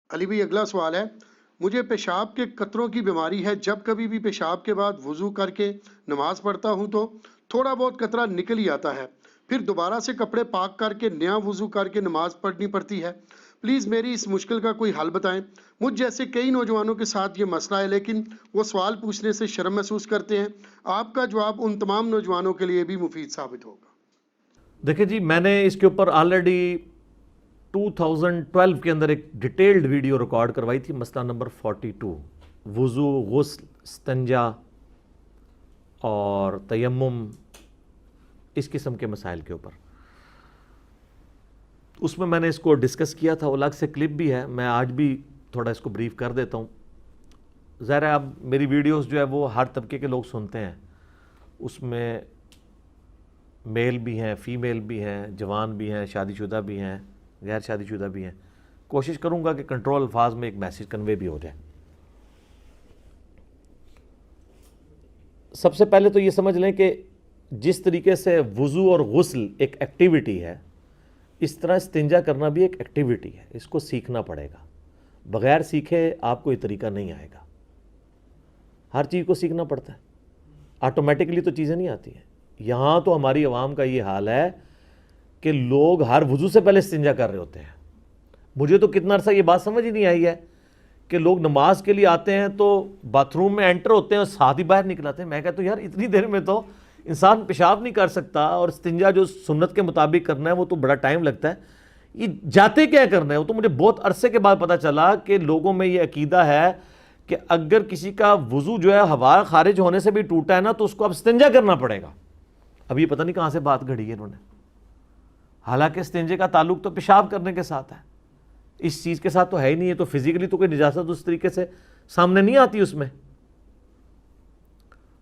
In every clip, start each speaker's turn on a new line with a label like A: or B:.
A: علی بھائی اگلا سوال ہے، مجھے پیشاب کے قطروں کی بیماری ہے، جب کبھی بھی پیشاب کے بعد وضو کر کے نماز پڑھتا ہوں تو تھوڑا بہت قطرہ نکل ہی آتا ہے، پھر دوبارہ سے کپڑے پاک کر کے نیا وضو کر کے نماز پڑھنی پڑتی ہے، پلیز میری اس مشکل کا کوئی حل بتائیں۔ مجھ جیسے کئی نوجوانوں کے ساتھ یہ مسئلہ ہے لیکن وہ سوال پوچھنے سے شرم محسوس کرتے ہیں، آپ کا جواب ان تمام نوجوانوں کے لیے بھی مفید ثابت ہوگا۔
B: دیکھیں جی، میں نے اس کے اوپر آلریڈی 2012 کے اندر ایک ڈیٹیلڈ ویڈیو ریکارڈ کروائی تھی، مسئلہ نمبر 42، وضو، غسل، استنجا اور تیمم، اس قسم کے مسائل کے اوپر۔ اس میں نے اس کو ڈسکس کیا تھا، الگ سے کلپ بھی ہے، میں آج بھی تھوڑا اس کو بریف کر دیتا ہوں۔ ظاہر ہے اب میری ویڈیوز جو ہے وہ ہر طبقے کے لوگ سنتے ہیں، اس میں میل بھی ہیں، فیمیل بھی ہیں، جوان بھی ہیں، شادی شدہ بھی ہیں، غیر شادی شدہ بھی ہیں۔ کوشش کروں گا کہ کنٹرول الفاظ میں ایک میسیج کنوے بھی ہو جائے۔ سب سے پہلے تو یہ سمجھ لیں کہ جس طریقے سے وضو اور غسل ایک ایکٹیویٹی ہے، اس طرح استنجا کرنا بھی ایک ایکٹیویٹی ہے، اس کو سیکھنا پڑے گا۔ بغیر سیکھے آپ کو یہ طریقہ نہیں آئے گا۔ ہر چیز کو سیکھنا پڑتا ہے، آٹومیٹکلی تو چیزیں نہیں آتی ہیں۔ یہاں تو ہماری عوام کا یہ حال ہے کہ لوگ ہر وضو سے پہلے استنجا کر رہے ہوتے ہیں۔ مجھے تو کتنا عرصہ یہ بات سمجھ ہی نہیں آئی ہے کہ لوگ نماز کے لیے آتے ہیں تو باتھ روم میں انٹر ہوتے ہیں اور ساتھ ہی باہر نکل آتے ہیں۔ میں کہتا ہوں یار اتنی دیر میں تو انسان پیشاب نہیں کر سکتا، اور استنجا جو سنت کے مطابق کرنا ہے وہ تو بڑا ٹائم لگتا ہے، یہ جاتے کیا کرنا ہے؟ وہ تو مجھے بہت عرصے کے بعد پتہ چلا کہ لوگوں میں یہ عقیدہ ہے کہ اگر کسی کا وضو جو ہے ہوا خارج ہونے سے بھی ٹوٹا ہے نا تو اس کو اب استنجا کرنا پڑے گا۔ اب یہ پتہ نہیں کہاں سے بات گھڑی ہے انہوں نے، حالانکہ استنجے کا تعلق تو پیشاب کرنے کے ساتھ ہے، اس چیز کے ساتھ تو ہے ہی نہیں ہے، تو فزیکلی تو کوئی نجاست اس طریقے سے سامنے نہیں آتی اس میں۔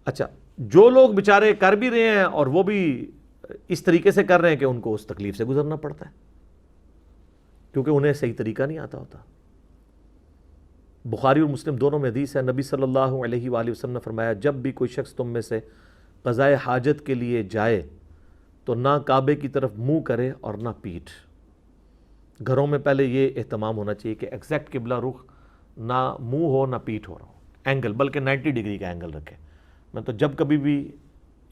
B: اچھا، جو لوگ بیچارے کر بھی رہے ہیں اور وہ بھی اس طریقے سے کر رہے ہیں کہ ان کو اس تکلیف سے گزرنا پڑتا ہے کیونکہ انہیں صحیح طریقہ نہیں آتا ہوتا۔ بخاری اور مسلم دونوں میں حدیث ہے، نبی صلی اللہ علیہ وآلہ وسلم نے فرمایا جب بھی کوئی شخص تم میں سے قضائے حاجت کے لیے جائے تو نہ کعبے کی طرف منہ کرے اور نہ پیٹھ۔ گھروں میں پہلے یہ اہتمام ہونا چاہیے کہ ایگزیکٹ قبلہ رخ، نہ منہ ہو نہ پیٹھ ہو رہا ہو، اینگل بلکہ 90 ڈگری کا اینگل رکھے۔ میں تو جب کبھی بھی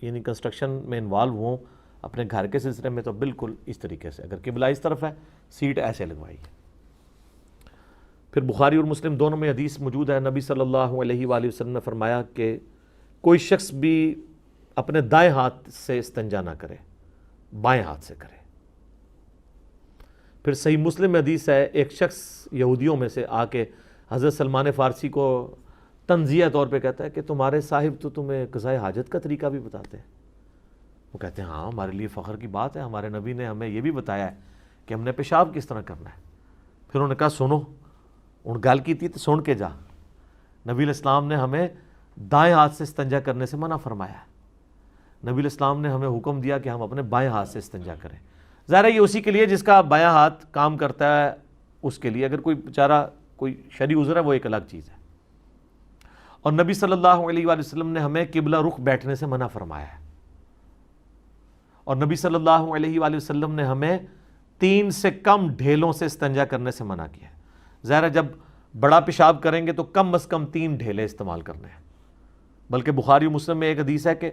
B: یعنی کنسٹرکشن میں انوالو ہوں اپنے گھر کے سلسلے میں تو بالکل اس طریقے سے، اگر قبلہ اس طرف ہے سیٹ ایسے لگوائی ہے۔ پھر بخاری اور مسلم دونوں میں حدیث موجود ہے، نبی صلی اللہ علیہ وآلہ وسلم نے فرمایا کہ کوئی شخص بھی اپنے دائیں ہاتھ سے استنجا نہ کرے، بائیں ہاتھ سے کرے۔ پھر صحیح مسلم میں حدیث ہے، ایک شخص یہودیوں میں سے آ کے حضرت سلمان فارسی کو تنزیہ طور پہ کہتا ہے کہ تمہارے صاحب تو تمہیں قضائے حاجت کا طریقہ بھی بتاتے ہیں۔ وہ کہتے ہیں ہاں ہمارے لیے فخر کی بات ہے، ہمارے نبی نے ہمیں یہ بھی بتایا ہے کہ ہم نے پیشاب کس طرح کرنا ہے۔ پھر انہوں نے کہا سنو، ان گل کی تھی تو سن کے جا، نبی علیہ السلام نے ہمیں دائیں ہاتھ سے استنجا کرنے سے منع فرمایا ہے، نبی علیہ السلام نے ہمیں حکم دیا کہ ہم اپنے بائیں ہاتھ سے استنجا کریں۔ ظاہر ہے یہ اسی کے لیے جس کا بایاں ہاتھ کام کرتا ہے اس کے لیے، اگر کوئی بیچارہ کوئی شرعی عذر ہے وہ ایک الگ چیز ہے۔ اور نبی صلی اللہ علیہ وآلہ وسلم نے ہمیں قبلہ رخ بیٹھنے سے منع فرمایا ہے، اور نبی صلی اللہ علیہ وآلہ وسلم نے ہمیں 3 سے کم ڈھیلوں سے استنجا کرنے سے منع کیا ہے۔ ظاہر ہے جب بڑا پیشاب کریں گے تو کم از کم 3 ڈھیلے استعمال کرنے ہیں، بلکہ بخاری و مسلم میں ایک حدیث ہے کہ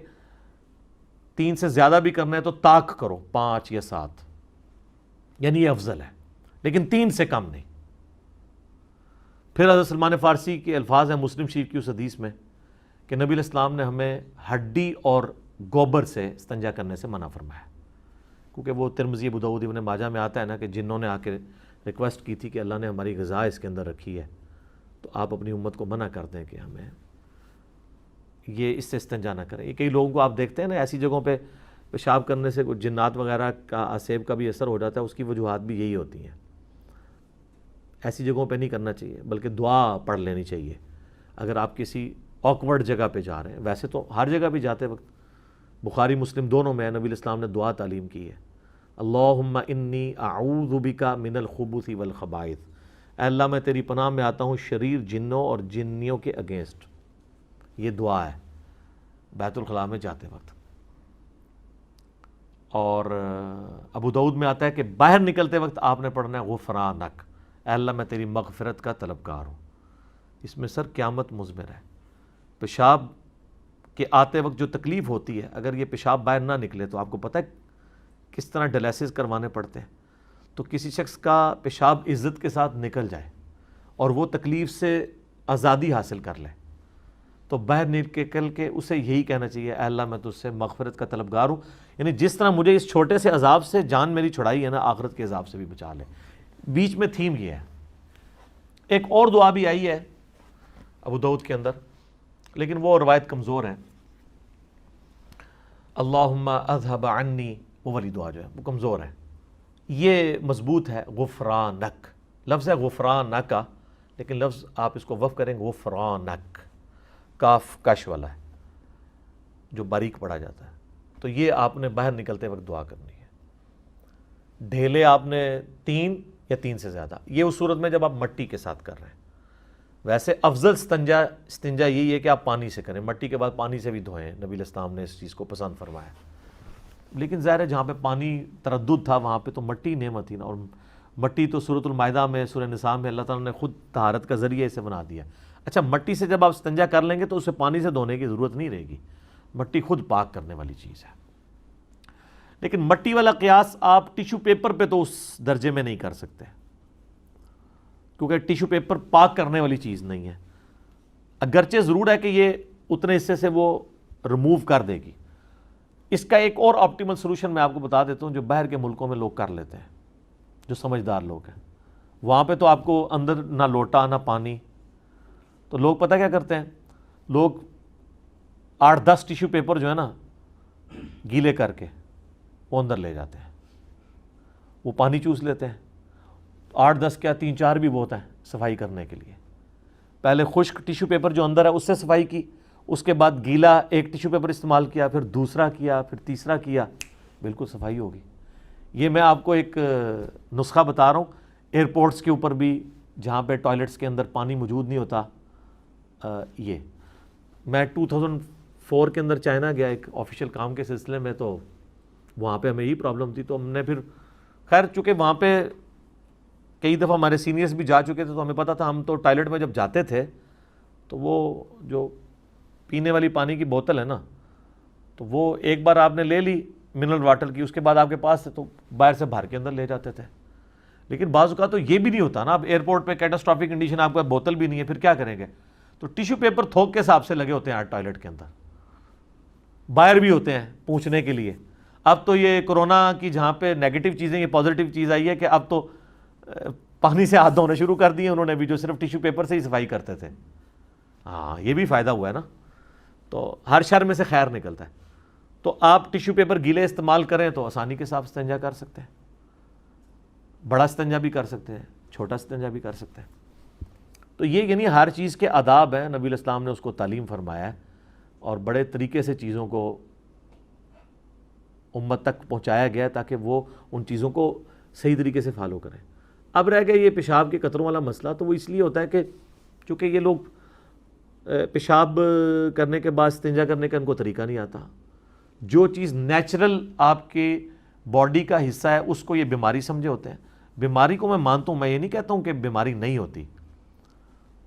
B: 3 سے زیادہ بھی کرنا ہے تو طاق کرو، 5 یا 7، یعنی یہ افضل ہے، لیکن 3 سے کم نہیں۔ پھر حضرت سلمان فارسی کے الفاظ ہیں مسلم شریف کی اس حدیث میں کہ نبی علیہ السلام نے ہمیں ہڈی اور گوبر سے استنجا کرنے سے منع فرمایا، کیونکہ وہ ترمذی، ابو داؤد، ابن ماجہ میں آتا ہے نا کہ جنہوں نے آ کے ریکویسٹ کی تھی کہ اللہ نے ہماری غذا اس کے اندر رکھی ہے تو آپ اپنی امت کو منع کر دیں کہ ہمیں یہ اس سے استنجا نہ کریں۔ یہ کئی لوگوں کو آپ دیکھتے ہیں نا ایسی جگہوں پہ پیشاب کرنے سے کوئی جنات وغیرہ کا آسیب کا بھی اثر ہو جاتا ہے، اس کی وجوہات بھی یہی ہوتی ہیں۔ ایسی جگہوں پہ نہیں کرنا چاہیے، بلکہ دعا پڑھ لینی چاہیے اگر آپ کسی آکورڈ جگہ پہ جا رہے ہیں۔ ویسے تو ہر جگہ بھی جاتے وقت بخاری مسلم دونوں میں نبی علیہ السلام نے دعا تعلیم کی ہے، اللہم انی اعوذ بک من الخبث والخبائث، اے اللہ میں تیری پناہ میں آتا ہوں شریر جنوں اور جنیوں کے اگینسٹ۔ یہ دعا ہے بیت الخلاء میں جاتے وقت۔ اور ابو داؤد میں آتا ہے کہ باہر نکلتے وقت آپ نے پڑھنا ہے غفرانک، اے اللہ میں تیری مغفرت کا طلبگار ہوں. اس میں سر قیامت مضمر ہے. پیشاب کے آتے وقت جو تکلیف ہوتی ہے، اگر یہ پیشاب باہر نہ نکلے تو آپ کو پتہ ہے کس طرح ڈائلیسس کروانے پڑتے ہیں. تو کسی شخص کا پیشاب عزت کے ساتھ نکل جائے اور وہ تکلیف سے آزادی حاصل کر لے تو باہر نکل کے اسے یہی کہنا چاہیے اے اللہ میں تجھ سے مغفرت کا طلبگار ہوں. یعنی جس طرح مجھے اس چھوٹے سے عذاب سے جان میری چھڑائی ہے نا، آخرت کے عذاب سے بھی بچا لے. بیچ میں تھیم یہ ہے. ایک اور دعا بھی آئی ہے ابو داؤد کے اندر، لیکن وہ روایت کمزور ہے. اللہم اذھب عنی، وہ والی دعا جو ہے وہ کمزور ہے. یہ مضبوط ہے غفرانک، لفظ ہے غفرانک کا، لیکن لفظ آپ اس کو وقف کریں گے غفرانک، کاف کش والا ہے جو باریک پڑھا جاتا ہے. تو یہ آپ نے باہر نکلتے وقت دعا کرنی ہے. ڈھیلے آپ نے 3 یا 3 سے زیادہ، یہ اس صورت میں جب آپ مٹی کے ساتھ کر رہے ہیں. ویسے افضل استنجا یہی ہے کہ آپ پانی سے کریں، مٹی کے بعد پانی سے بھی دھوئیں. نبی علیہ السلام نے اس چیز کو پسند فرمایا. لیکن ظاہر ہے جہاں پہ پانی تردد تھا وہاں پہ تو مٹی نعمت تھی نا، اور مٹی تو سورۃ المائدہ میں، سورہ نساء میں اللہ تعالیٰ نے خود طہارت کا ذریعہ اسے بنا دیا. اچھا مٹی سے جب آپ استنجا کر لیں گے تو اسے پانی سے دھونے کی ضرورت نہیں رہے گی، مٹی خود پاک کرنے والی چیز ہے. لیکن مٹی والا قیاس آپ ٹیشو پیپر پہ تو اس درجے میں نہیں کر سکتے، کیونکہ ٹیشو پیپر پاک کرنے والی چیز نہیں ہے. اگرچہ ضرور ہے کہ یہ اتنے حصے سے وہ ریموو کر دے گی. اس کا ایک اور آپٹیمل سلوشن میں آپ کو بتا دیتا ہوں جو باہر کے ملکوں میں لوگ کر لیتے ہیں، جو سمجھدار لوگ ہیں. وہاں پہ تو آپ کو اندر نہ لوٹا نہ پانی، تو لوگ پتہ کیا کرتے ہیں، لوگ 8-10 ٹیشو پیپر جو ہے نا گیلے کر کے وہ اندر لے جاتے ہیں، وہ پانی چوس لیتے ہیں. 8-10 کیا 3-4 بھی بہت ہیں صفائی کرنے کے لیے. پہلے خشک ٹیشو پیپر جو اندر ہے اس سے صفائی کی، اس کے بعد گیلا ایک ٹیشو پیپر استعمال کیا، پھر دوسرا کیا، پھر تیسرا کیا، بالکل صفائی ہوگی. یہ میں آپ کو ایک نسخہ بتا رہا ہوں. ایئرپورٹس کے اوپر بھی جہاں پہ ٹوائلٹس کے اندر پانی موجود نہیں ہوتا، یہ میں 2004 کے اندر چائنا گیا ایک آفیشیل کام کے سلسلے میں، تو وہاں پہ ہمیں یہی پرابلم تھی. تو ہم نے پھر خیر چونکہ وہاں پہ کئی دفعہ ہمارے سینئرز بھی جا چکے تھے تو ہمیں پتہ تھا. ہم تو ٹوائلٹ میں جب جاتے تھے تو وہ جو پینے والی پانی کی بوتل ہے نا، تو وہ ایک بار آپ نے لے لی منرل واٹر کی، اس کے بعد آپ کے پاس تو باہر سے بھر کے اندر لے جاتے تھے. لیکن بعض اوقات تو یہ بھی نہیں ہوتا نا، اب ایئرپورٹ پہ کیٹاسٹرافک کنڈیشن، آپ کا بوتل بھی نہیں ہے، پھر کیا کریں گے؟ تو ٹیشو پیپر تھوک کے حساب سے لگے ہوتے ہیں ٹوائلٹ کے اندر، باہر بھی ہوتے ہیں پوچھنے کے لیے. اب تو یہ کورونا کی جہاں پہ نیگیٹو چیزیں، یہ پازیٹیو چیز آئی ہے کہ اب تو پانی سے ہاتھ دھونے شروع کر دیے انہوں نے بھی، جو صرف ٹیشو پیپر سے ہی صفائی کرتے تھے. ہاں یہ بھی فائدہ ہوا ہے نا. تو ہر شر میں سے خیر نکلتا ہے. تو آپ ٹیشو پیپر گیلے استعمال کریں تو آسانی کے ساتھ استنجا کر سکتے ہیں. بڑا استنجا بھی کر سکتے ہیں، چھوٹا استنجا بھی کر سکتے ہیں. تو یہ یعنی ہر چیز کے آداب ہیں، نبی علیہ السلام نے اس کو تعلیم فرمایا ہے اور بڑے طریقے سے چیزوں کو امت تک پہنچایا گیا تاکہ وہ ان چیزوں کو صحیح طریقے سے فالو کریں. اب رہ گیا یہ پیشاب کے قطروں والا مسئلہ، تو وہ اس لیے ہوتا ہے کہ چونکہ یہ لوگ پیشاب کرنے کے بعد استنجا کرنے کا ان کو طریقہ نہیں آتا. جو چیز نیچرل آپ کے باڈی کا حصہ ہے اس کو یہ بیماری سمجھے ہوتے ہیں. بیماری کو میں مانتا ہوں، میں یہ نہیں کہتا ہوں کہ بیماری نہیں ہوتی،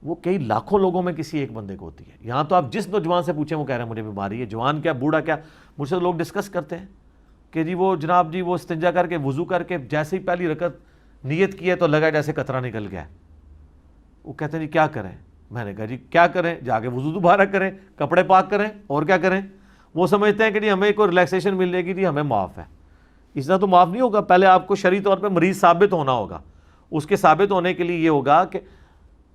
B: وہ کئی لاکھوں لوگوں میں کسی ایک بندے کو ہوتی ہے. یہاں تو آپ جس نوجوان سے پوچھیں وہ کہہ رہے ہیں مجھے بیماری ہے، جوان کیا بوڑھا کیا. مجھ سے لوگ ڈسکس کرتے ہیں کہ جی وہ جناب جی وہ استنجا کر کے وضو کر کے جیسے ہی پہلی رکعت نیت کی ہے تو لگا جیسے قطرہ نکل گیا. وہ کہتے ہیں جی کیا کریں؟ میں نے کہا جی کیا کریں، جا کے وضو دوبارہ کریں، کپڑے پاک کریں، اور کیا کریں. وہ سمجھتے ہیں کہ جی ہمیں کوئی ریلیکسیشن مل جائے گی، جی ہمیں معاف ہے. اس طرح تو معاف نہیں ہوگا. پہلے آپ کو شرعی طور پہ مریض ثابت ہونا ہوگا. اس کے ثابت ہونے کے لیے یہ ہوگا کہ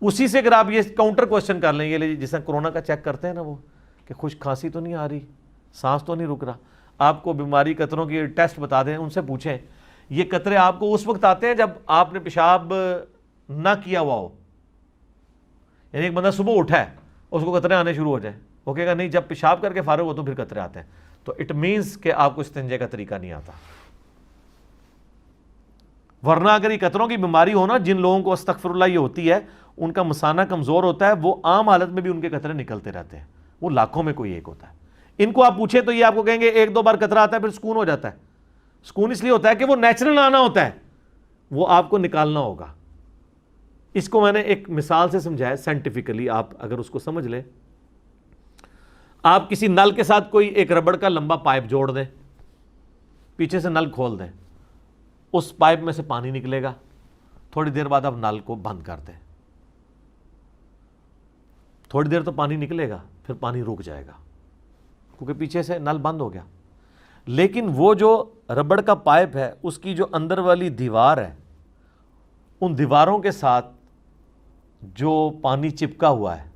B: اسی سے اگر آپ یہ کاؤنٹر کوشچن کر لیں گے، جس طرح کورونا کا چیک کرتے ہیں نا وہ، کہ خشک کھانسی تو نہیں آ رہی، سانس تو نہیں رک رہا، آپ کو بیماری قطروں کی ٹیسٹ بتا دیں، ان سے پوچھیں. یہ قطرے آپ کو اس وقت آتے ہیں جب آپ نے پیشاب نہ کیا ہوا ہو. یعنی ایک بندہ صبح اٹھا ہے اس کو قطرے آنے شروع ہو جائیں، وہ کہے گا نہیں جب پیشاب کر کے فارغ ہو تو پھر قطرے آتے ہیں. تو اٹ مینس کہ آپ کو استنجے کا طریقہ نہیں آتا. ورنہ اگر یہ قطروں کی بیماری ہو نا، جن لوگوں کو استغفر اللہ یہ ہوتی ہے، ان کا مثانہ کمزور ہوتا ہے، وہ عام حالت میں بھی ان کے قطرے نکلتے رہتے ہیں. وہ لاکھوں میں کوئی ایک ہوتا ہے. ان کو آپ پوچھیں تو یہ آپ کو کہیں گے 1-2 بار قطرہ آتا ہے پھر سکون ہو جاتا ہے. سکون اس لیے ہوتا ہے کہ وہ نیچرل آنا ہوتا ہے، وہ آپ کو نکالنا ہوگا. اس کو میں نے ایک مثال سے سمجھایا سائنٹیفکلی، آپ اگر اس کو سمجھ لیں، آپ کسی نل کے ساتھ کوئی ایک ربڑ کا لمبا پائپ جوڑ دیں، پیچھے سے نل کھول دیں، اس پائپ میں سے پانی نکلے گا، تھوڑی دیر بعد آپ نل کو بند کر دیں، تھوڑی دیر تو پانی نکلے گا، پھر پانی رک جائے گا کیونکہ پیچھے سے نل بند ہو گیا۔ لیکن وہ جو ربڑ کا پائپ ہے، اس کی جو اندر والی دیوار ہے، ان دیواروں کے ساتھ جو پانی چپکا ہوا ہے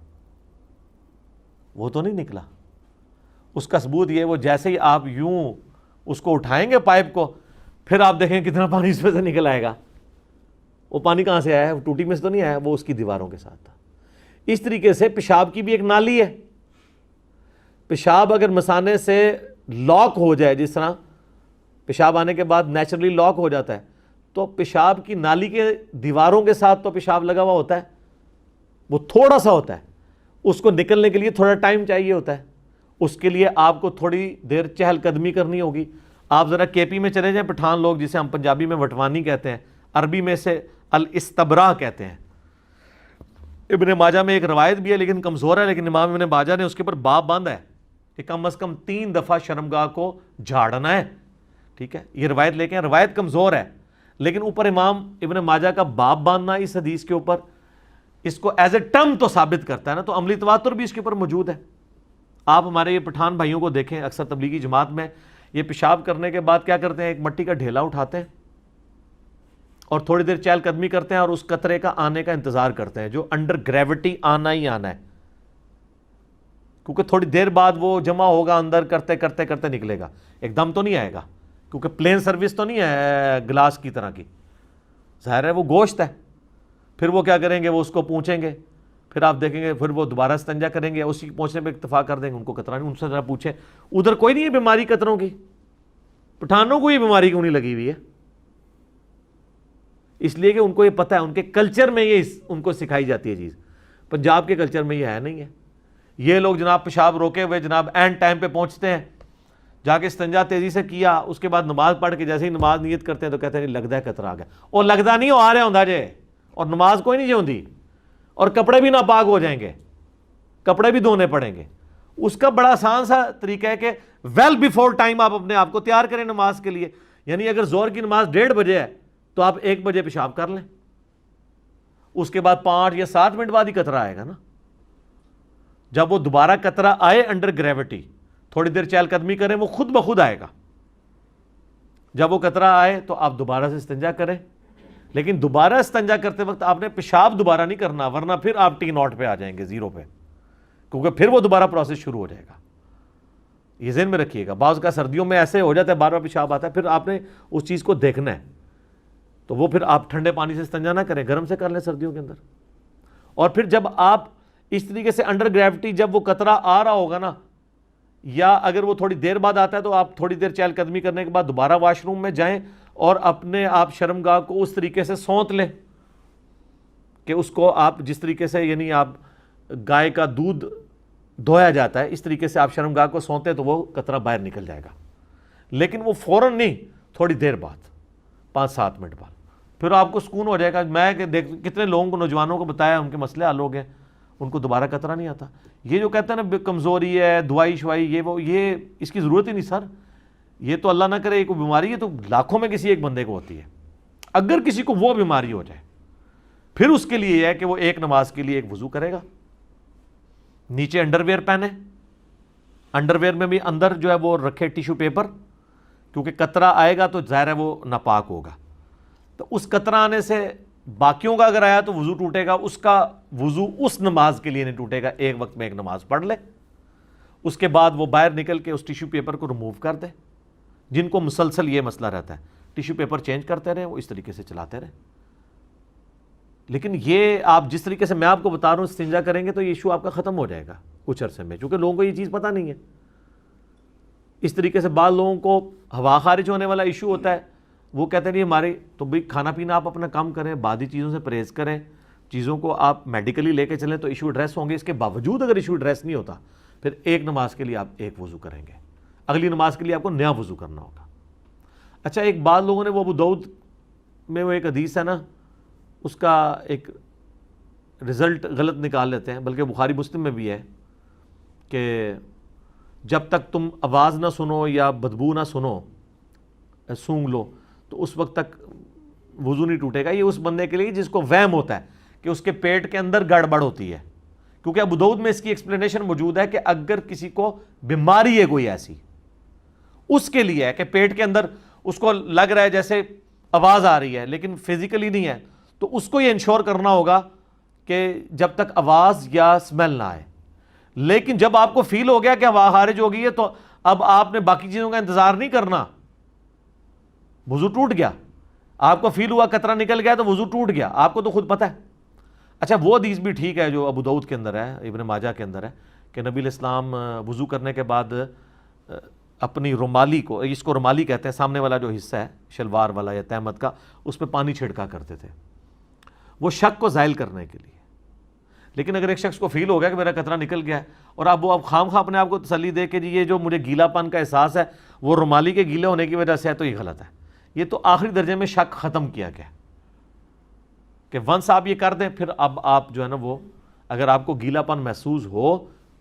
B: وہ تو نہیں نکلا۔ اس کا ثبوت یہ، وہ جیسے ہی آپ یوں اس کو اٹھائیں گے پائپ کو، پھر آپ دیکھیں کتنا پانی اس میں سے نکل آئے گا۔ وہ پانی کہاں سے آیا ہے؟ وہ ٹوٹی میں سے تو نہیں آیا، وہ اس کی دیواروں کے ساتھ تھا۔ اس طریقے سے پیشاب کی بھی ایک نالی ہے۔ پیشاب اگر مثانے سے لاک ہو جائے، جس طرح پیشاب آنے کے بعد نیچرلی لاک ہو جاتا ہے، تو پیشاب کی نالی کے دیواروں کے ساتھ تو پیشاب لگا ہوا ہوتا ہے، وہ تھوڑا سا ہوتا ہے، اس کو نکلنے کے لیے تھوڑا ٹائم چاہیے ہوتا ہے، اس کے لیے آپ کو تھوڑی دیر چہل قدمی کرنی ہوگی۔ آپ ذرا کے پی میں چلے جائیں، پٹھان لوگ جسے ہم پنجابی میں وٹوانی کہتے ہیں، عربی میں سے الاستبراء کہتے ہیں۔ ابن ماجہ میں ایک روایت بھی ہے لیکن کمزور ہے، لیکن امام ابن ماجہ نے اس کے اوپر باب باندھا ہے کہ کم از کم 3 دفعہ شرمگاہ کو جھاڑنا ہے، ٹھیک ہے؟ یہ روایت لے کے روایت کمزور ہے، لیکن اوپر امام ابن ماجہ کا باب باندھنا اس حدیث کے اوپر اس کو ایز اے ٹرم تو ثابت کرتا ہے نا، تو عملی تواتر بھی اس کے اوپر موجود ہے۔ آپ ہمارے یہ پٹھان بھائیوں کو دیکھیں، اکثر تبلیغی جماعت میں یہ پیشاب کرنے کے بعد کیا کرتے ہیں؟ ایک مٹی کا ڈھیلا اٹھاتے ہیں اور تھوڑی دیر چہل قدمی کرتے ہیں اور اس قطرے کا آنے کا انتظار کرتے ہیں، جو انڈر گریوٹی آنا ہی آنا ہے، کیونکہ تھوڑی دیر بعد وہ جمع ہوگا اندر، کرتے کرتے کرتے نکلے گا، ایک دم تو نہیں آئے گا، کیونکہ پلین سروس تو نہیں ہے گلاس کی طرح کی، ظاہر ہے وہ گوشت ہے۔ پھر وہ کیا کریں گے؟ وہ اس کو پوچھیں گے، پھر آپ دیکھیں گے پھر وہ دوبارہ استنجا کریں گے، اسی پہنچنے پہ اکتفا کر دیں گے، ان کو قطرہ نہیں۔ ان سے ذرا پوچھیں ادھر کوئی نہیں ہے بیماری قطروں کی؟ پٹھانوں کو یہ بیماری کیوں نہیں لگی ہوئی ہے؟ اس لیے کہ ان کو یہ پتہ ہے، ان کے کلچر میں یہ ان کو سکھائی جاتی ہے چیز۔ پنجاب کے کلچر میں یہ ہے نہیں ہے۔ یہ لوگ جناب پیشاب روکے ہوئے جناب اینڈ ٹائم پہ پہنچتے ہیں، جا کے استنجا تیزی سے کیا، اس کے بعد نماز پڑھ کے جیسے ہی نماز نیت کرتے ہیں تو کہتے ہیں نہیں لگتا ہے قطرہ آ گیا، اور لگتا نہیں، وہ آ رہے ہوں جے، اور نماز کوئی نہیں ہوندی، اور کپڑے بھی ناپاک ہو جائیں گے، کپڑے بھی دھونے پڑیں گے۔ اس کا بڑا آسان سا طریقہ ہے کہ ویل بیفور ٹائم آپ اپنے آپ کو تیار کریں نماز کے لیے۔ یعنی اگر زور کی نماز 1:30 بجے ہے تو آپ 1 بجے پیشاب کر لیں، اس کے بعد 5 یا 7 منٹ بعد ہی قطرہ آئے گا نا۔ جب وہ دوبارہ قطرہ آئے انڈر گریوٹی، تھوڑی دیر چہل قدمی کریں، وہ خود بخود آئے گا۔ جب وہ قطرہ آئے تو آپ دوبارہ سے استنجا کریں، لیکن دوبارہ استنجا کرتے وقت آپ نے پیشاب دوبارہ نہیں کرنا، ورنہ پھر آپ T0 پہ آ جائیں گے، 0 پہ، کیونکہ پھر وہ دوبارہ پروسیس شروع ہو جائے گا۔ یہ ذہن میں رکھیے گا، بعض کا سردیوں میں ایسے ہو جاتا ہے، بار بار پیشاب آتا ہے، پھر آپ نے اس چیز کو دیکھنا ہے، تو وہ پھر آپ ٹھنڈے پانی سے استنجا نہ کریں، گرم سے کر لیں سردیوں کے اندر۔ اور پھر جب آپ اس طریقے سے انڈر گریوٹی جب وہ قطرہ آ رہا ہوگا نا، یا اگر وہ تھوڑی دیر بعد آتا ہے، تو آپ تھوڑی دیر چہل قدمی کرنے کے بعد دوبارہ واش روم میں جائیں اور اپنے آپ شرمگاہ کو اس طریقے سے سونت لیں کہ اس کو آپ جس طریقے سے، یعنی آپ گائے کا دودھ دھویا جاتا ہے، اس طریقے سے آپ شرمگاہ کو سونتے تو وہ قطرہ باہر نکل جائے گا، لیکن وہ فوراً نہیں، تھوڑی دیر بعد، 5-7 منٹ بعد، پھر آپ کو سکون ہو جائے گا۔ میں کتنے لوگوں کو، نوجوانوں کو بتایا، ان کے مسئلے حل ہو گئے، ان کو دوبارہ قطرہ نہیں آتا۔ یہ جو کہتے ہیں نا کمزوری ہے، دوائی شوائی، یہ اس کی ضرورت ہی نہیں سر۔ یہ تو اللہ نہ کرے کوئی بیماری ہے تو لاکھوں میں کسی ایک بندے کو ہوتی ہے۔ اگر کسی کو وہ بیماری ہو جائے، پھر اس کے لیے یہ ہے کہ وہ ایک نماز کے لیے ایک وضو کرے گا، نیچے انڈر ویئر پہنے، انڈر ویئر میں بھی اندر جو ہے وہ رکھے ٹیشو پیپر، کیونکہ قطرہ آئے گا تو ظاہر ہے وہ ناپاک ہوگا، تو اس قطرہ آنے سے باقیوں کا اگر آیا تو وضو ٹوٹے گا، اس کا وضو اس نماز کے لیے نہیں ٹوٹے گا، ایک وقت میں ایک نماز پڑھ لے، اس کے بعد وہ باہر نکل کے اس ٹیشو پیپر کو ریموو کر دے۔ جن کو مسلسل یہ مسئلہ رہتا ہے، ٹیشو پیپر چینج کرتے رہیں، وہ اس طریقے سے چلاتے رہیں۔ لیکن یہ آپ جس طریقے سے میں آپ کو بتا رہا ہوں استنجا کریں گے تو یہ ایشو آپ کا ختم ہو جائے گا کچھ عرصے میں، چونکہ لوگوں کو یہ چیز پتہ نہیں ہے۔ اس طریقے سے بعض لوگوں کو ہوا خارج ہونے والا ایشو ہوتا ہے، وہ کہتے ہیں ہمارے تو بھائی کھانا پینا آپ اپنا کم کریں، بعدی چیزوں سے پرہیز کریں، چیزوں کو آپ میڈیکلی لے کے چلیں تو ایشو ایڈریس ہوں گے۔ اس کے باوجود اگر ایشو ایڈریس نہیں ہوتا، پھر ایک نماز کے لیے آپ ایک وضو کریں گے، اگلی نماز کے لیے آپ کو نیا وضو کرنا ہوگا۔ اچھا، ایک بعض لوگوں نے وہ ابو داؤد میں وہ ایک حدیث ہے نا، اس کا ایک رزلٹ غلط نکال لیتے ہیں، بلکہ بخاری مسلم میں بھی ہے کہ جب تک تم آواز نہ سنو یا بدبو نہ سنو، سونگ لو، تو اس وقت تک وضو نہیں ٹوٹے گا۔ یہ اس بندے کے لیے جس کو وہم ہوتا ہے کہ اس کے پیٹ کے اندر گڑبڑ ہوتی ہے، کیونکہ ابو داؤد میں اس کی ایکسپلینیشن موجود ہے کہ اگر کسی کو بیماری ہے کوئی ایسی، اس کے لیے ہے کہ پیٹ کے اندر اس کو لگ رہا ہے جیسے آواز آ رہی ہے لیکن فزیکلی نہیں ہے، تو اس کو یہ انشور کرنا ہوگا کہ جب تک آواز یا اسمیل نہ آئے۔ لیکن جب آپ کو فیل ہو گیا کہ ہوا خارج ہو گئی ہے تو اب آپ نے باقی چیزوں کا انتظار نہیں کرنا، وضو ٹوٹ گیا، آپ کو فیل ہوا قطرہ نکل گیا تو وضو ٹوٹ گیا، آپ کو تو خود پتہ ہے۔ اچھا وہ حدیث بھی ٹھیک ہے جو ابو داؤد کے اندر ہے، ابن ماجہ کے اندر ہے، کہ نبی علیہ السلام وضو کرنے کے بعد اپنی رومالی کو، اس کو رومالی کہتے ہیں، سامنے والا جو حصہ ہے شلوار والا یا تہمت کا، اس پہ پانی چھڑکا کرتے تھے، وہ شک کو زائل کرنے کے لیے۔ لیکن اگر ایک شخص کو فیل ہو گیا کہ میرا قطرہ نکل گیا ہے، اور اب وہ خام خواہ اپنے آپ کو تسلی دے کہ جی یہ جو مجھے گیلا پن کا احساس ہے وہ رومالی کے گیلے ہونے کی وجہ سے ہے، تو یہ غلط ہے۔ یہ تو آخری درجے میں شک ختم کیا گیا کہ ونس آپ یہ کر دیں، پھر اب آپ جو ہے نا وہ، اگر آپ کو گیلا پن محسوس ہو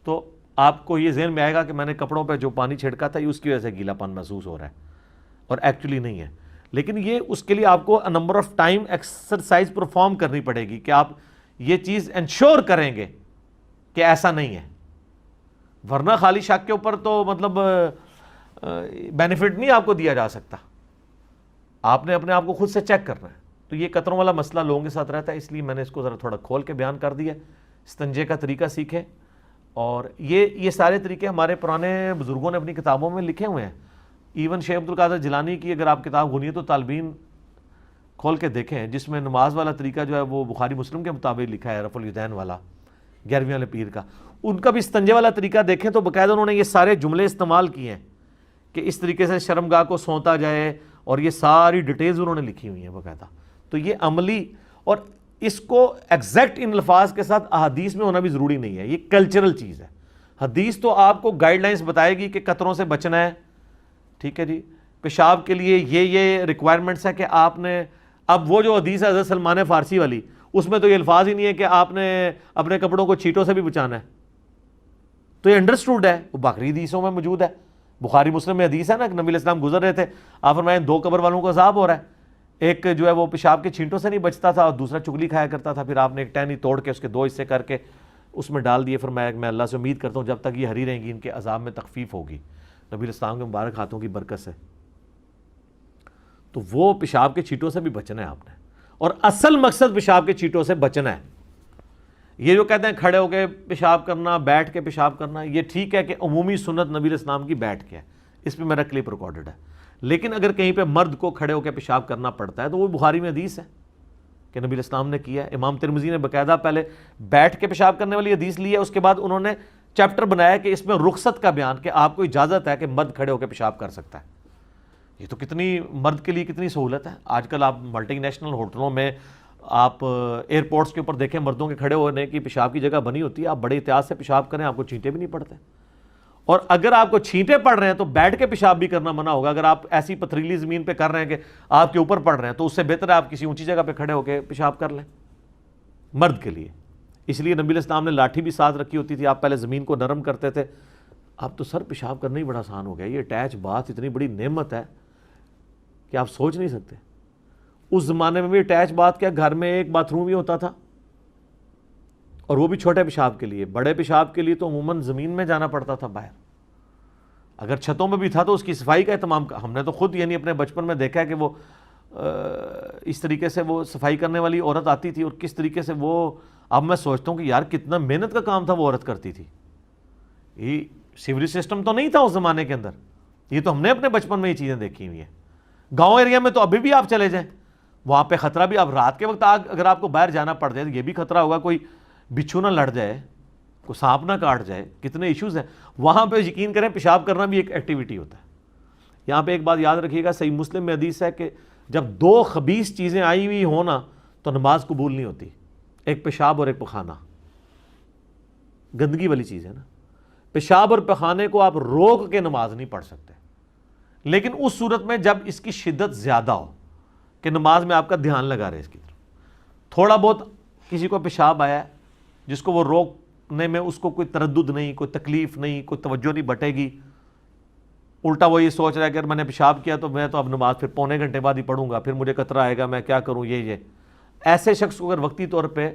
B: تو آپ کو یہ ذہن میں آئے گا کہ میں نے کپڑوں پہ جو پانی چھڑکا تھا یہ اس کی وجہ سے گیلا پن محسوس ہو رہا ہے، اور ایکچولی نہیں ہے۔ لیکن یہ اس کے لیے آپ کو number of time exercise perform کرنی پڑے گی کہ آپ یہ چیز انشور کریں گے کہ ایسا نہیں ہے، ورنہ خالی شک کے اوپر تو مطلب بینیفٹ نہیں آپ کو دیا جا سکتا، آپ نے اپنے آپ کو خود سے چیک کرنا ہے۔ تو یہ قطروں والا مسئلہ لوگوں کے ساتھ رہتا ہے، اس لیے میں نے اس کو ذرا تھوڑا کھول کے بیان کر دیا۔ استنجے کا طریقہ سیکھیں، اور یہ سارے طریقے ہمارے پرانے بزرگوں نے اپنی کتابوں میں لکھے ہوئے ہیں۔ ایون شیخ عبد القادر جیلانی کی اگر آپ کتاب غنیت الطالبین کھول کے دیکھیں، جس میں نماز والا طریقہ جو ہے وہ بخاری مسلم کے مطابق لکھا ہے، رفع الیدین والا 11ویں والے پیر کا، ان کا بھی استنجے والا طریقہ دیکھیں تو باقاعدہ انہوں نے یہ سارے جملے استعمال کیے ہیں کہ اس طریقے سے شرمگاہ کو سونتا جائے، اور یہ ساری ڈیٹیلز انہوں نے لکھی ہوئی ہیں باقاعدہ۔ تو یہ عملی، اور اس کو ایگزیکٹ ان الفاظ کے ساتھ احادیث میں ہونا بھی ضروری نہیں ہے، یہ کلچرل چیز ہے۔ حدیث تو آپ کو گائیڈ لائنز بتائے گی کہ قطروں سے بچنا ہے، ٹھیک ہے جی، پیشاب کے لیے یہ ریکوائرمنٹس ہے کہ آپ نے، اب وہ جو حدیث ہے حضرت سلمان فارسی والی، اس میں تو یہ الفاظ ہی نہیں ہے کہ آپ نے اپنے کپڑوں کو چیٹوں سے بھی بچانا ہے، تو یہ انڈرسٹوڈ ہے، وہ باقی حدیثوں میں موجود ہے۔ بخاری مسلم میں حدیث ہے نا کہ نبی علیہ السلام گزر رہے تھے، آپ فرمائیں 2 قبر والوں کو عذاب ہو رہا ہے، ایک جو ہے وہ پیشاب کے چھینٹوں سے نہیں بچتا تھا اور دوسرا چگلی کھایا کرتا تھا، پھر آپ نے ایک ٹہنی توڑ کے اس کے 2 حصے کر کے اس میں ڈال دیے، فرمایا کہ میں اللہ سے امید کرتا ہوں جب تک یہ ہری رہیں گی ان کے عذاب میں تخفیف ہوگی، نبی علیہ السلام کے مبارک ہاتھوں کی برکت سے۔ تو وہ پیشاب کے چھینٹوں سے بھی بچنا ہے آپ نے، اور اصل مقصد پیشاب کے چھینٹوں سے بچنا ہے۔ یہ جو کہتے ہیں کھڑے ہو کے پیشاب کرنا، بیٹھ کے پیشاب کرنا، یہ ٹھیک ہے کہ عمومی سنت نبی علیہ السلام کی بیٹھ کے ہے، اس پہ میرا کلپ ریکارڈڈ ہے۔ لیکن اگر کہیں پہ مرد کو کھڑے ہو کے پیشاب کرنا پڑتا ہے تو وہ بخاری میں حدیث ہے کہ نبی علیہ السلام نے کیا ہے۔ امام ترمذی نے باقاعدہ پہلے بیٹھ کے پیشاب کرنے والی حدیث لی ہے، اس کے بعد انہوں نے چیپٹر بنایا کہ اس میں رخصت کا بیان، کہ آپ کو اجازت ہے کہ مرد کھڑے ہو کے پیشاب کر سکتا ہے۔ یہ تو کتنی مرد کے لیے کتنی سہولت ہے۔ آج کل آپ ملٹی نیشنل ہوٹلوں میں، آپ ایئرپورٹس کے اوپر دیکھیں مردوں کے کھڑے ہونے کی پیشاب کی جگہ بنی ہوتی ہے، آپ بڑے احتیاط سے پیشاب کریں، آپ کو چھینٹے بھی نہیں پڑتے۔ اور اگر آپ کو چھینٹے پڑ رہے ہیں تو بیٹھ کے پیشاب بھی کرنا منع ہوگا۔ اگر آپ ایسی پتھریلی زمین پہ کر رہے ہیں کہ آپ کے اوپر پڑ رہے ہیں تو اس سے بہتر ہے آپ کسی اونچی جگہ پہ کھڑے ہو کے پیشاب کر لیں مرد کے لیے۔ اس لیے نبی علیہ السلام نے لاٹھی بھی ساتھ رکھی ہوتی تھی، آپ پہلے زمین کو نرم کرتے تھے۔ اب تو سر پیشاب کرنا ہی بڑا آسان ہو گیا، یہ اٹیچ باتھ اتنی بڑی نعمت ہے کہ آپ سوچ نہیں سکتے۔ اس زمانے میں بھی اٹیچ باتھ کیا، گھر میں ایک باتھ روم ہی ہوتا تھا، اور وہ بھی چھوٹے پیشاب کے لیے۔ بڑے پیشاب کے لیے تو عموماً زمین میں جانا پڑتا تھا باہر، اگر چھتوں میں بھی تھا تو اس کی صفائی کا اہتمام ہم نے تو خود یعنی اپنے بچپن میں دیکھا ہے کہ وہ اس طریقے سے وہ صفائی کرنے والی عورت آتی تھی، اور کس طریقے سے وہ، اب میں سوچتا ہوں کہ یار کتنا محنت کا کام تھا وہ عورت کرتی تھی۔ یہ سیوریج سسٹم تو نہیں تھا اس زمانے کے اندر، یہ تو ہم نے اپنے بچپن میں یہ چیزیں دیکھی ہوئی ہیں۔ گاؤں ایریا میں تو ابھی بھی آپ چلے جائیں، وہاں پہ خطرہ بھی، اب رات کے وقت اگر آپ کو باہر جانا پڑ جائے تو یہ بھی خطرہ ہوگا کوئی بچھو نہ لڑ جائے، کوئی سانپ نہ کاٹ جائے، کتنے ایشوز ہیں وہاں پہ۔ یقین کریں پیشاب کرنا بھی ایک ایکٹیویٹی ہوتا ہے۔ یہاں پہ ایک بات یاد رکھیے گا، صحیح مسلم میں حدیث ہے کہ جب 2 خبیث چیزیں آئی ہوئی ہوں نا تو نماز قبول نہیں ہوتی، ایک پیشاب اور ایک پخانہ، گندگی والی چیز ہے نا۔ پیشاب اور پخانے کو آپ روک کے نماز نہیں پڑھ سکتے، لیکن اس صورت میں جب اس کی شدت زیادہ ہو کہ نماز میں آپ کا دھیان لگا رہے اس کی طرف، تھوڑا بہت کسی کو پیشاب آیا ہے جس کو وہ روکنے میں اس کو کوئی تردد نہیں, کوئی تکلیف نہیں, کوئی توجہ نہیں بٹے گی, الٹا وہ یہ سوچ رہا ہے کہ اگر میں نے پیشاب کیا تو میں تو اب نماز پھر پونے گھنٹے بعد ہی پڑھوں گا, پھر مجھے قطرہ آئے گا, میں کیا کروں, یہ ایسے شخص کو اگر وقتی طور پہ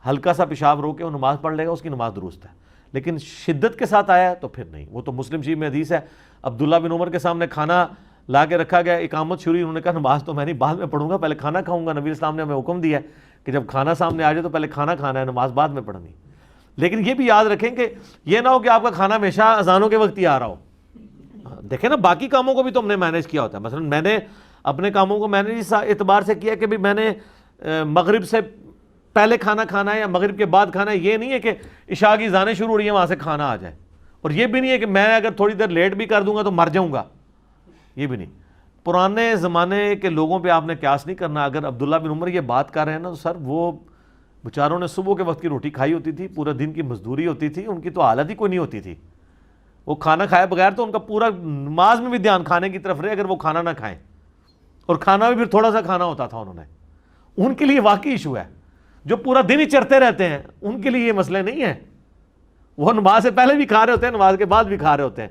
B: ہلکا سا پیشاب روکے وہ نماز پڑھ لے گا, اس کی نماز درست ہے. لیکن شدت کے ساتھ آیا ہے تو پھر نہیں. وہ تو مسلم شریف میں حدیث ہے, عبداللہ بن عمر کے سامنے کھانا لا کے رکھا گیا, اقامت شروع, انہوں نے کہا نماز تو میں نہیں, بعد میں پڑھوں گا, پہلے کھانا کھاؤں گا. نبی اسلام نے ہمیں حکم دیا ہے کہ جب کھانا سامنے آ جائے تو پہلے کھانا کھانا ہے, نماز بعد میں پڑھنی. لیکن یہ بھی یاد رکھیں کہ یہ نہ ہو کہ آپ کا کھانا ہمیشہ اذانوں کے وقت ہی آ رہا ہو. دیکھیں نا, باقی کاموں کو بھی تو ہم نے مینیج کیا ہوتا ہے. مثلا میں نے اپنے کاموں کو میں نے اس اعتبار سے کیا کہ بھی میں نے مغرب سے پہلے کھانا کھانا ہے یا مغرب کے بعد کھانا ہے. یہ نہیں ہے کہ عشاء کی اذانیں شروع ہو رہی ہیں وہاں سے کھانا آ جائے, اور یہ بھی نہیں ہے کہ میں اگر تھوڑی دیر لیٹ بھی کر دوں گا تو مر جاؤں گا, یہ بھی نہیں. پرانے زمانے کے لوگوں پہ آپ نے قیاس نہیں کرنا. اگر عبداللہ بن عمر یہ بات کر رہے ہیں نا تو سر وہ بیچاروں نے صبح کے وقت کی روٹی کھائی ہوتی تھی, پورے دن کی مزدوری ہوتی تھی, ان کی تو حالت ہی کوئی نہیں ہوتی تھی. وہ کھانا کھائے بغیر تو ان کا پورا نماز میں بھی دھیان کھانے کی طرف رہے اگر وہ کھانا نہ کھائیں, اور کھانا بھی پھر تھوڑا سا کھانا ہوتا تھا انہوں نے. ان کے لیے واقعی ایشو ہے. جو پورا دن ہی چرتے رہتے ہیں ان کے لیے یہ مسئلہ نہیں ہے. وہ نماز سے پہلے بھی کھا رہے ہوتے ہیں, نماز کے بعد بھی کھا رہے ہوتے ہیں,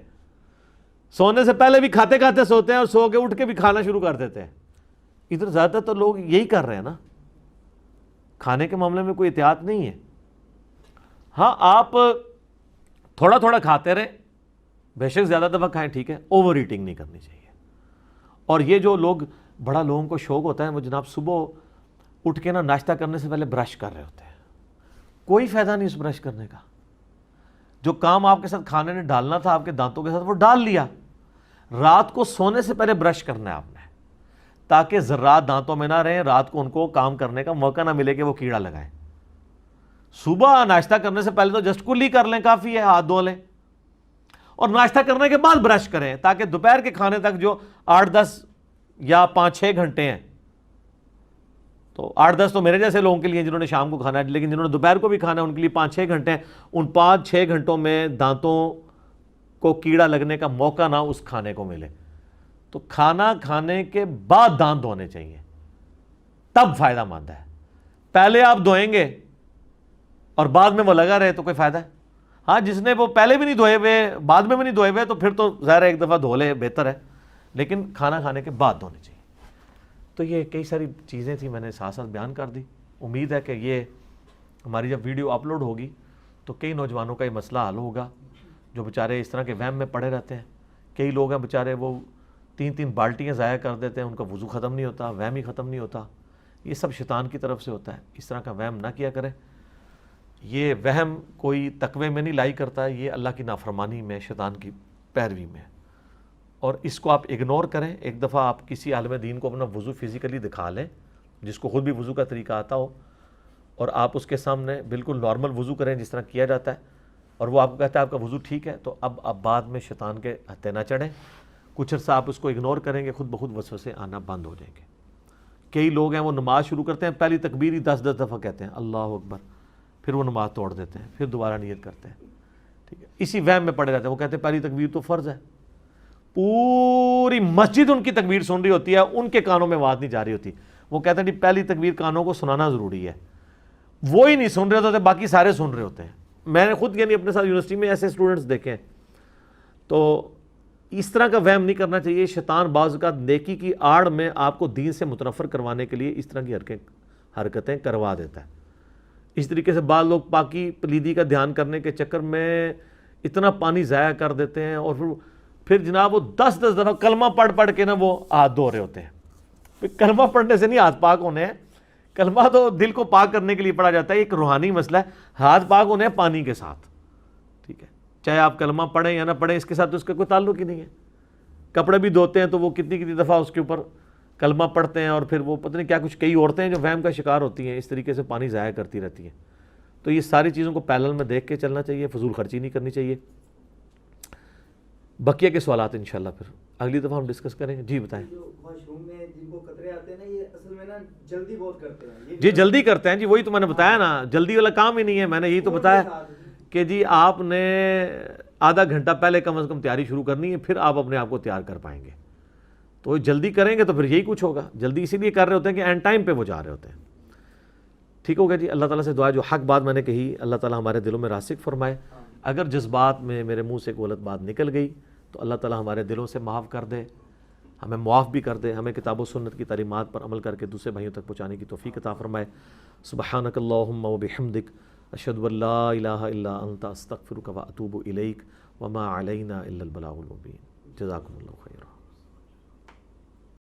B: سونے سے پہلے بھی کھاتے کھاتے سوتے ہیں, اور سو کے اٹھ کے بھی کھانا شروع کر دیتے ہیں. ادھر زیادہ تر لوگ یہی کر رہے ہیں نا, کھانے کے معاملے میں کوئی احتیاط نہیں ہے. ہاں آپ تھوڑا تھوڑا کھاتے رہیں, بے شک زیادہ دفعہ کھائیں ٹھیک ہے, اوور ایٹنگ نہیں کرنی چاہیے. اور یہ جو لوگ بڑا لوگوں کو شوق ہوتا ہے وہ جناب صبح اٹھ کے نا ناشتہ کرنے سے پہلے برش کر رہے ہوتے ہیں. کوئی فائدہ نہیں اس برش کرنے کا. جو کام آپ کے ساتھ کھانے نے ڈالنا تھا آپ کے دانتوں کے ساتھ وہ ڈال لیا. رات کو سونے سے پہلے برش کرنا ہے آپ نے, تاکہ ذرات دانتوں میں نہ رہیں, رات کو ان کو کام کرنے کا موقع نہ ملے کہ وہ کیڑا لگائیں. صبح ناشتہ کرنے سے پہلے تو جسٹ کلی کر لیں, کافی ہے, ہاتھ دھو لیں, اور ناشتہ کرنے کے بعد برش کریں, تاکہ دوپہر کے کھانے تک جو 8-10 یا 5-6 گھنٹے ہیں, تو 8-10 تو میرے جیسے لوگوں کے لیے جنہوں نے شام کو کھانا ہے, لیکن جنہوں نے دوپہر کو بھی کھانا ہے ان کے لیے 5-6 گھنٹے ہیں. ان 5-6 گھنٹوں میں دانتوں کو کیڑا لگنے کا موقع نہ اس کھانے کو ملے. تو کھانا کھانے کے بعد دانت دھونے چاہیے, تب فائدہ مند ہے. پہلے آپ دھوئیں گے اور بعد میں وہ لگا رہے تو کوئی فائدہ ہے؟ ہاں, جس نے وہ پہلے بھی نہیں دھوئے ہوئے بعد میں بھی نہیں دھوئے ہوئے تو پھر تو ظاہر ہے ایک دفعہ دھو لے بہتر ہے, لیکن کھانا کھانے کے بعد دھونے چاہیے. تو یہ کئی ساری چیزیں تھیں, میں نے ساتھ ساتھ بیان کر دی. امید ہے کہ یہ ہماری جب ویڈیو اپلوڈ ہوگی تو کئی نوجوانوں کا یہ مسئلہ حل ہوگا جو بیچارے اس طرح کے وہم میں پڑے رہتے ہیں. کئی لوگ ہیں بیچارے وہ 3 بالٹیاں ضائع کر دیتے ہیں, ان کا وضو ختم نہیں ہوتا, وہم ہی ختم نہیں ہوتا. یہ سب شیطان کی طرف سے ہوتا ہے. اس طرح کا وہم نہ کیا کریں. یہ وہم کوئی تقوی میں نہیں لائی کرتا, یہ اللہ کی نافرمانی میں, شیطان کی پیروی میں. اور اس کو آپ اگنور کریں. ایک دفعہ آپ کسی عالم دین کو اپنا وضو فزیکلی دکھا لیں, جس کو خود بھی وضو کا طریقہ آتا ہو, اور آپ اس کے سامنے بالکل نارمل وضو کریں جس طرح کیا جاتا ہے, اور وہ آپ کو کہتا ہے آپ کا وضو ٹھیک ہے, تو اب بعد میں شیطان کے ہتھے نہ چڑھیں. کچھ عرصہ آپ اس کو اگنور کریں گے, خود بخود وسوسے آنا بند ہو جائیں گے. کئی لوگ ہیں وہ نماز شروع کرتے ہیں, پہلی تکبیر ہی 10 دفعہ کہتے ہیں اللہ اکبر, پھر وہ نماز توڑ دیتے ہیں, پھر دوبارہ نیت کرتے ہیں. ٹھیک ہے, اسی وہم میں پڑے رہتے ہیں. وہ کہتے ہیں پہلی تکبیر تو فرض ہے, پوری مسجد ان کی تکبیر سن رہی ہوتی ہے, ان کے کانوں میں آواز نہیں جا رہی ہوتی. وہ کہتے ہیں پہلی تکبیر کانوں کو سنانا ضروری ہے. وہ ہی نہیں سن رہے ہوتے, باقی سارے سن رہے ہوتے ہیں. میں نے خود یعنی اپنے ساتھ یونیورسٹی میں ایسے اسٹوڈنٹس دیکھے ہیں. تو اس طرح کا وہم نہیں کرنا چاہیے. شیطان بعض اوقات نیکی کی آڑ میں آپ کو دین سے متنفر کروانے کے لیے اس طرح کی حرکتیں کروا دیتا ہے. اس طریقے سے بعض لوگ پاکی پلیدی کا دھیان کرنے کے چکر میں اتنا پانی ضائع کر دیتے ہیں, اور پھر جناب وہ 10 دفعہ کلمہ پڑھ کے نا وہ ہاتھ دھو رہے ہوتے ہیں. کلمہ پڑھنے سے نہیں ہاتھ پاک ہونے ہیں, کلمہ تو دل کو پاک کرنے کے لیے پڑھا جاتا ہے, ایک روحانی مسئلہ ہے. ہاتھ پاک ہونے ہیں پانی کے ساتھ. ٹھیک ہے, چاہے آپ کلمہ پڑھیں یا نہ پڑھیں, اس کے ساتھ تو اس کا کوئی تعلق ہی نہیں ہے. کپڑے بھی دھوتے ہیں تو وہ کتنی دفعہ اس کے اوپر کلمہ پڑھتے ہیں, اور پھر وہ پتہ نہیں کیا کچھ, کئی عورتیں جو وہم کا شکار ہوتی ہیں اس طریقے سے پانی ضائع کرتی رہتی ہیں. تو یہ ساری چیزوں کو پیرلل میں دیکھ کے چلنا چاہیے, فضول خرچی نہیں کرنی چاہیے. بقیہ کے سوالات انشاءاللہ پھر اگلی دفعہ ہم ڈسکس کریں گے. جی بتائیں.
C: واش روم میں جن کو قطرے آتے ہیں نا, یہ اصل میں نا جلدی بہت کرتے ہیں.
B: جی جلدی کرتے ہیں جی, وہی تو میں نے بتایا نا, جلدی والا کام ہی نہیں ہے. میں نے یہی تو بتایا کہ جی آپ نے آدھا گھنٹہ پہلے کم از کم تیاری شروع کرنی ہے, پھر آپ اپنے آپ کو تیار کر پائیں گے. تو جلدی کریں گے تو پھر یہی کچھ ہوگا. جلدی اسی لیے کر رہے ہوتے ہیں کہ اینڈ ٹائم پہ وہ جا رہے ہوتے ہیں. ٹھیک ہو گیا جی. اللہ تعالیٰ سے دعا ہے جو حق بات میں نے کہی اللہ تعالیٰ ہمارے دلوں میں راسخ فرمائے. اگر جذبات میں میرے منہ سے غلط بات نکل گئی تو اللہ تعالیٰ ہمارے دلوں سے معاف کر دے, ہمیں معاف بھی کر دے, ہمیں کتاب و سنت کی تعلیمات پر عمل کر کے دوسرے بھائیوں تک پہنچانے کی توفیق عطا فرمائے. سبحانک اللہم و بحمدک اشہد ان لا الہ الا انت استغفرک و اتوب الیک وما علینا الا البلاغ المبین. جزاکم اللہ خیرا.